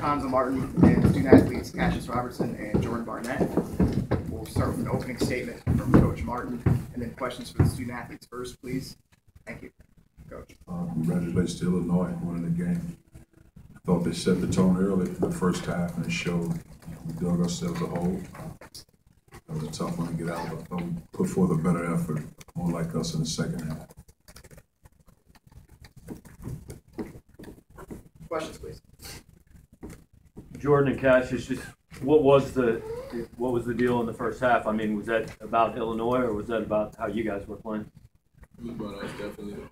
Cuonzo Martin and student athletes Kassius Robertson and Jordan Barnett. We'll start with an opening statement from Coach Martin, and then questions for the student athletes first, please. Thank you, Coach. Congratulations to Illinois winning the game. I thought they set the tone early in the first half, and it showed. We dug ourselves a hole. That was a tough one to get out, but I thought we put forth a better effort, more like us in the second half. Questions, please. Jordan and Kassius, just what was the deal in the first half? I mean, was that about Illinois, or was that about how you guys were playing? It was about us, definitely.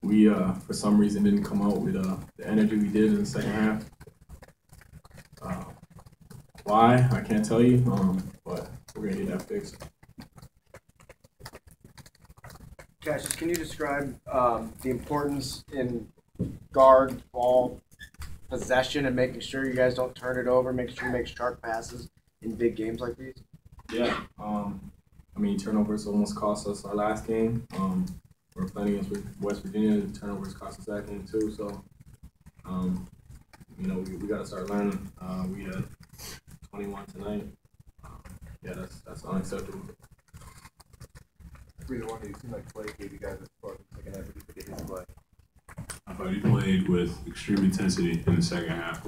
We for some reason didn't come out with the energy we did in the second half. Why? I can't tell you, but we're gonna get that fixed. Kassius, can you describe the importance in guard ball possession and making sure you guys don't turn it over, making sure you make sharp passes in big games like these? Yeah. I mean, turnovers almost cost us our last game. We're playing against West Virginia. Turnovers cost us that game too. So, you know, we got to start learning. We had 21 tonight. Yeah, that's unacceptable. Either one of you seem like Blake gave you guys a spark in the second half. What do you think of his play? I thought he played with extreme intensity in the second half.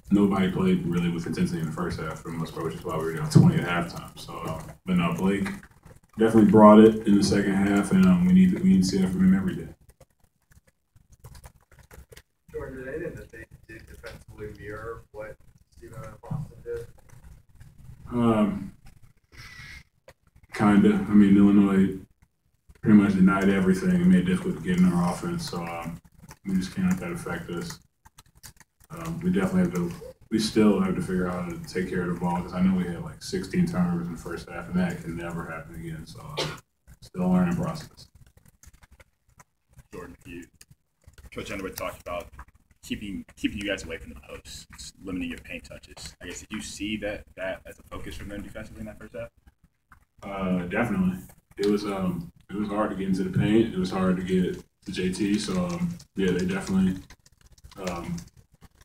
Nobody played really with intensity in the first half for the most part, which is why we were down 20 at halftime. So, but no, Blake definitely brought it in the second half, and we need to see that from him every day. Jordan, did anything that they did defensively mirror what Stephen and Boston did? Kinda. I mean, Illinois pretty much denied everything and made it difficult to get in our offense. So we just can't let that affect us. We still have to figure out how to take care of the ball, because I know we had like 16 turnovers in the first half, and that can never happen again. So still a learning process. Jordan, Coach Underwood talked about keeping you guys away from the post, limiting your paint touches. I guess, did you see that as a focus from them defensively in that first half? Definitely. It was hard to get into the paint. It was hard to get to JT. So yeah, they definitely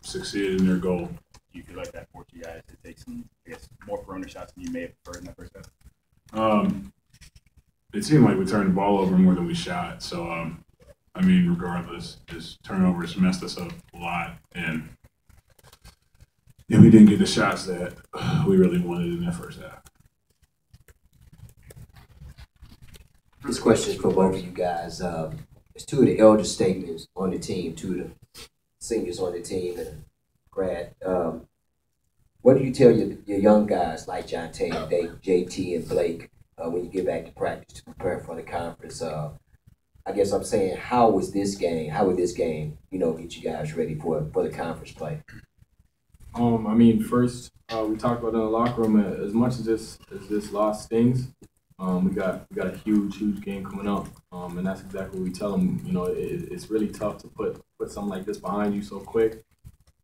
succeeded in their goal. Do you feel like that forced you guys to take some, I guess, more perimeter shots than you may have preferred in that first half? It seemed like we turned the ball over more than we shot. So I mean, regardless, just turnovers messed us up a lot, and we didn't get the shots that we really wanted in that first half. This question is for both of you guys. There's two of the elder statements on the team, two of the seniors on the team, and a grad. What do you tell your young guys like John Taylor, JT, and Blake when you get back to practice to prepare for the conference? I guess I'm saying, how would this game, get you guys ready for the conference play? I mean, first, we talked about in the locker room, as much as this loss stings, we got a huge game coming up, and that's exactly what we tell them. You know, it's really tough to put something like this behind you so quick.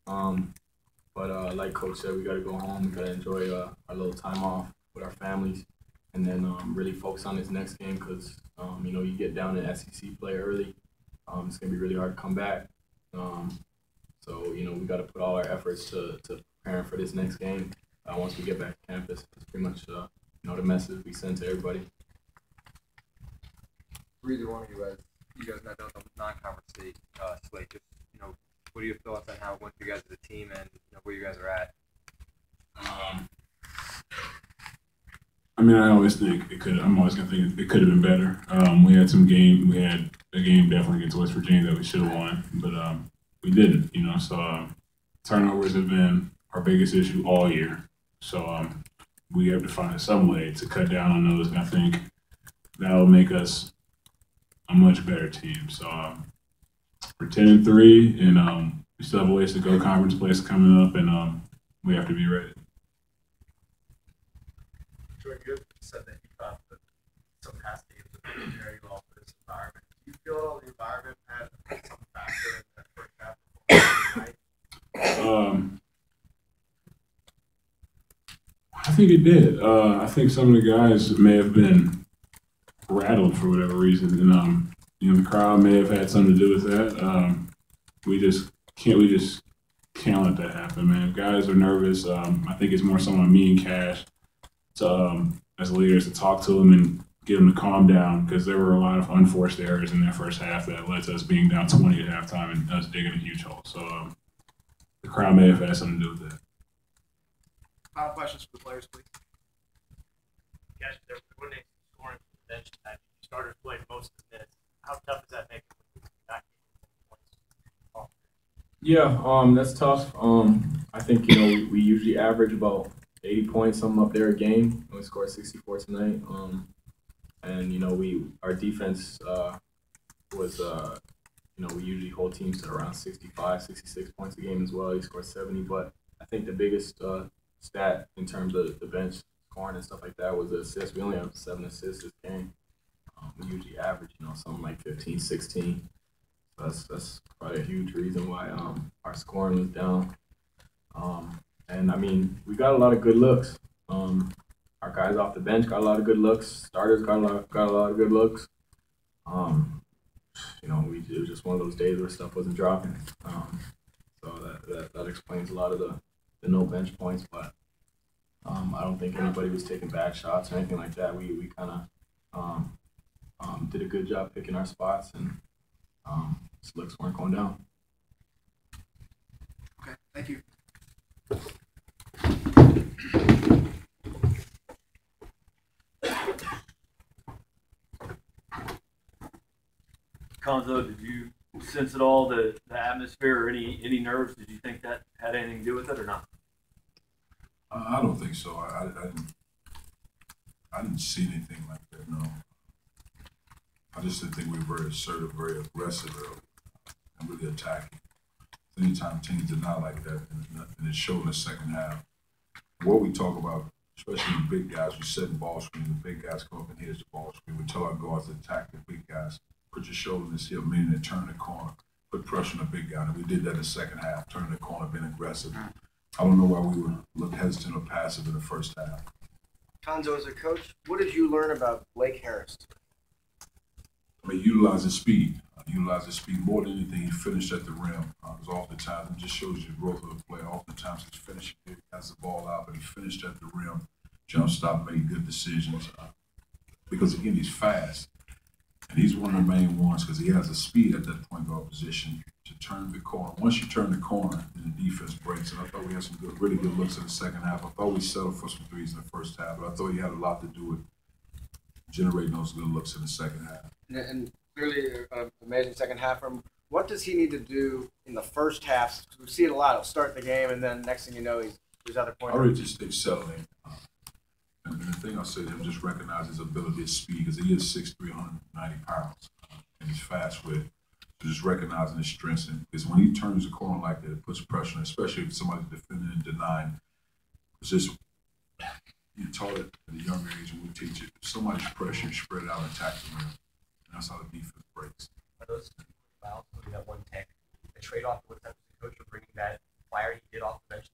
But like Coach said, we got to go home. We got to enjoy our little time off with our families, and then really focus on this next game, because you know, you get down in SEC play early, it's gonna be really hard to come back. So you know, we got to put all our efforts to preparing for this next game. Once we get back to campus, it's pretty much you know, the message we send to everybody. For either one of you, as you guys met on the non-conference state slate, just, you know, what are your thoughts on how it went for you guys as a team, and where you guys are at? I mean, I'm always gonna think it could have been better. We had a game definitely against West Virginia that we should have won, but we didn't. You know, so turnovers have been our biggest issue all year. So we have to find some way to cut down on those, and I think that'll make us a much better team. So we're 10-3, and we still have a ways to go. Conference play is coming up, and we have to be ready. Jordan, you said that you thought that some past games have been very well for this environment. Do you feel the environment had some factor in that first half of tonight? I think it did. I think some of the guys may have been rattled for whatever reason, and you know, the crowd may have had something to do with that. we just can't let that happen, man. If guys are nervous, I think it's more something on me and Cash to as leaders to talk to them and get them to calm down, because there were a lot of unforced errors in that first half that led to us being down 20 at halftime and us digging a huge hole. So the crowd may have had something to do with that. Final questions for the players, please. Guys, they're winning scoring from the bench tonight. You started playing most of the minutes. How tough is that making not getting points? Yeah, that's tough. I think we usually average about 80 points, something up there a game. We scored 64 tonight. And our defense was we usually hold teams to around 65, 66 points a game as well. He scored 70, but I think the biggest stat in terms of the bench scoring and stuff like that was the assists. We only have 7 assists this game. We usually average something like 15, 16. That's probably a huge reason why our scoring was down. And I mean, we got a lot of good looks. Our guys off the bench got a lot of good looks. Starters got a lot of good looks. It was just one of those days where stuff wasn't dropping. So that explains a lot of the no bench points. But I don't think anybody was taking bad shots or anything like that. We kind of did a good job picking our spots, and looks weren't going down. Okay, thank you. Cuonzo, did you sense at all the atmosphere or any nerves? Did you think that had anything to do with it or not? I don't think so. I didn't see anything like that, no. I just didn't think we were very assertive, very aggressive, and really attacking. Anytime teams are not like that, and it showed in the second half. What we talk about, especially the big guys, we set the ball screen, the big guys come up and hit the ball screen. We tell our guards to attack the big guys, put your shoulder in this hip, meaning to turn the corner, put pressure on the big guy. And we did that in the second half, turning the corner, being aggressive. I don't know why we looked hesitant or passive in the first half. Cuonzo, as a coach, what did you learn about Blake Harris? I mean, utilizing speed. Utilizing speed more than anything. He finished at the rim. It was oftentimes, it just shows you the growth of the play. Oftentimes he's finishing, he has the ball out, but he finished at the rim, jump stop, made good decisions. Because again, he's fast. And he's one of the main ones because he has the speed at that point guard position to turn the corner. Once you turn the corner, then the defense breaks. And I thought we had some really good looks in the second half. I thought we settled for some threes in the first half, but I thought he had a lot to do with generating those good looks in the second half. And clearly, an amazing second half from him. What does he need to do in the first half? We see it a lot. He'll start the game, and then next thing you know, there's other points. I really just think settling. And the thing I say to him, just recognize his ability, his speed, because he is 6'3", 190 pounds, and he's fast with it. So just recognizing his strengths, because when he turns the corner like that, it puts pressure on, especially if somebody's defending and denying. It's just, you taught it at a younger age, and we teach it. If somebody's pressure, spread it out and attack the rim. And that's how the defense breaks. Are those two fouls, that one tech, the trade-off with that coach for bringing that flyer he did off the bench?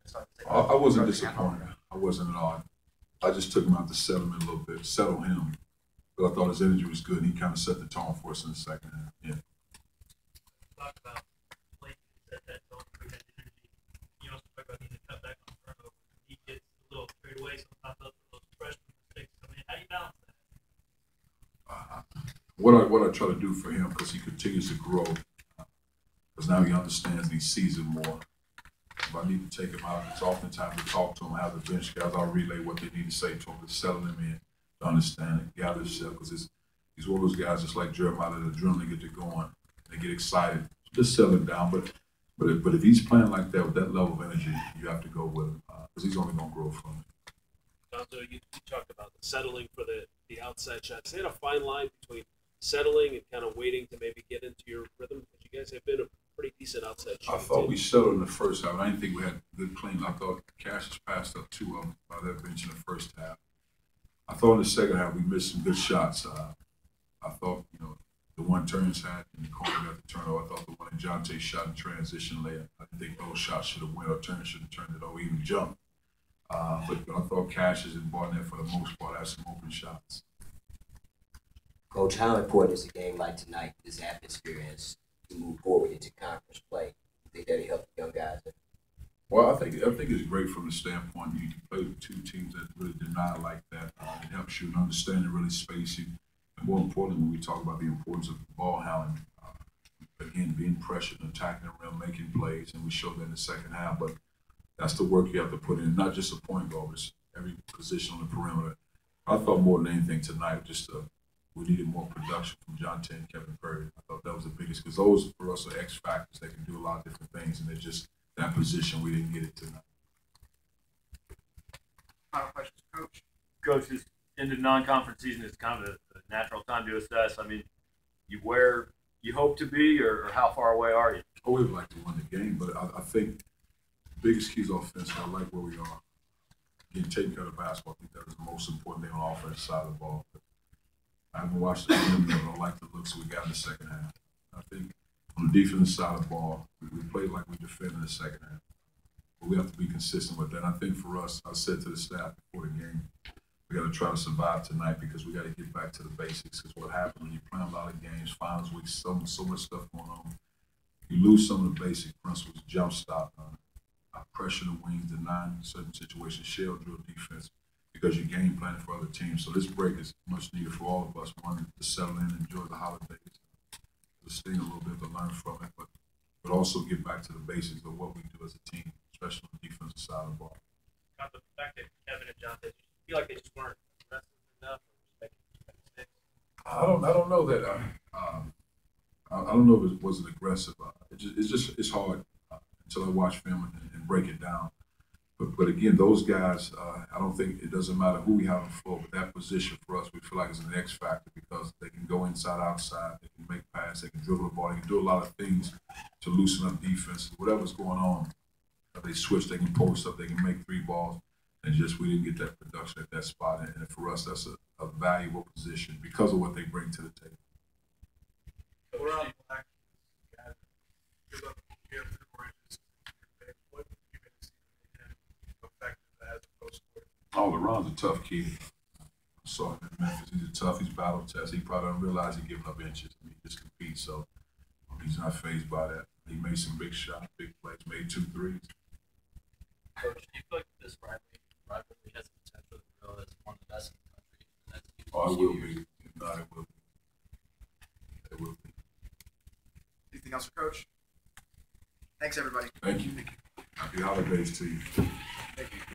I wasn't disappointed. I wasn't at all. I just took him out to settle him a little bit, settle him. But I thought his energy was good, and he kind of set the tone for us in the second half. Yeah. Talk about Blake set that tone for that energy. You also talk about needing to cut back on turnover. He gets a little straight away, sometimes those freshman mistakes come in. How do you balance that? What I try to do for him, because he continues to grow, because now he understands and he sees it more. If I need to take him out, it's oftentimes to talk to him, have the bench guys, I'll relay what they need to say to him, to settle him in, to understand it, gather himself, because he's one of those guys just like Jeremiah, the adrenaline get to going, they get excited, just settle him down. But if he's playing like that with that level of energy, you have to go with him, because he's only going to grow from it. Cuonzo, you talked about the settling for the outside shots. They had a fine line between settling and kind of waiting to maybe get into your rhythm, because you guys have been a pretty decent outside shot. I thought we settled in the first half. I didn't think we had good clean. I thought Kassius passed up 2 of them by that bench in the first half. I thought in the second half we missed some good shots. I thought, the one Turns had in the corner got the turnover. I thought the one that Jonte shot in transition layup. I think those shots should have went, or Turner should have turned it over, even jumped. But I thought Kassius and Barnett, for the most part, had some open shots. Coach, how important is a game like tonight, this atmosphere, as we move forward into conference play? think that'll help the young guys? Well, I think it's great from the standpoint you can play with two teams that really deny like that. It helps you in understanding really spacing, and more importantly, when we talk about the importance of ball handling, again, being pressured, attacking the rim, making plays, and we showed that in the second half. But that's the work you have to put in, not just a point guard, but every position on the perimeter. I thought more than anything tonight, we needed more production from John T and Kevin Curry. I thought that was the biggest, because those for us are X factors. They can do a lot of different things, and they're just that position, we didn't get it tonight. Final questions, Coach. Coach, this end of non-conference season is kind of a natural time to assess. I mean, you where you hope to be, or how far away are you? Oh, we would like to win the game, but I think the biggest key is offense. I like where we are. Again, taking care of the basketball, I think that is the most important thing on the offensive side of the ball. But I haven't watched the game yet, but I don't like the looks we got in the second half. I think on the defensive side of the ball, we played like we defended in the second half. But we have to be consistent with that. And I think for us, I said to the staff before the game, we got to try to survive tonight because we got to get back to the basics. Because what happens when you play a lot of games, finals week, so much stuff going on, you lose some of the basic principles, jump stop, pressure the wings, denying certain situations, shell drill defense, because you're game planning for other teams. So this break is much needed for all of us. One, to settle in, enjoy the holidays, to sting a little bit, to learn from it, but also get back to the basics of what we do as a team, especially on the defensive side of the ball. The fact that Kevin and John, did you feel like they just weren't aggressive enough or making mistakes? I don't know that. I don't know if it wasn't aggressive. It's hard until I watch film and break it down. But again, those guys, I don't think it doesn't matter who we have on the floor, but that position for us, we feel like is an X factor because they can go inside, outside, they can make passes, they can dribble the ball, they can do a lot of things to loosen up defense. Whatever's going on, they switch, they can post up, they can make three balls, and just we didn't get that production at that spot. And for us, that's a valuable position because of what they bring to the table. We're on black. Good luck here for the Oranges. What do you see effective as opposed to? Oh, LeBron's a tough kid. I saw him in Memphis. He's tough. He's battle tested. He probably don't realize he's giving up inches. I mean, he just competes, so he's not fazed by that. He made some big shots, big plays, made 2 threes. Coach, do you feel like this rivalry has the potential to grow as one of the best in the country? Oh, it will be. If not, it will be. It will be. Anything else for Coach? Thanks, everybody. Thank you. Happy holidays to you.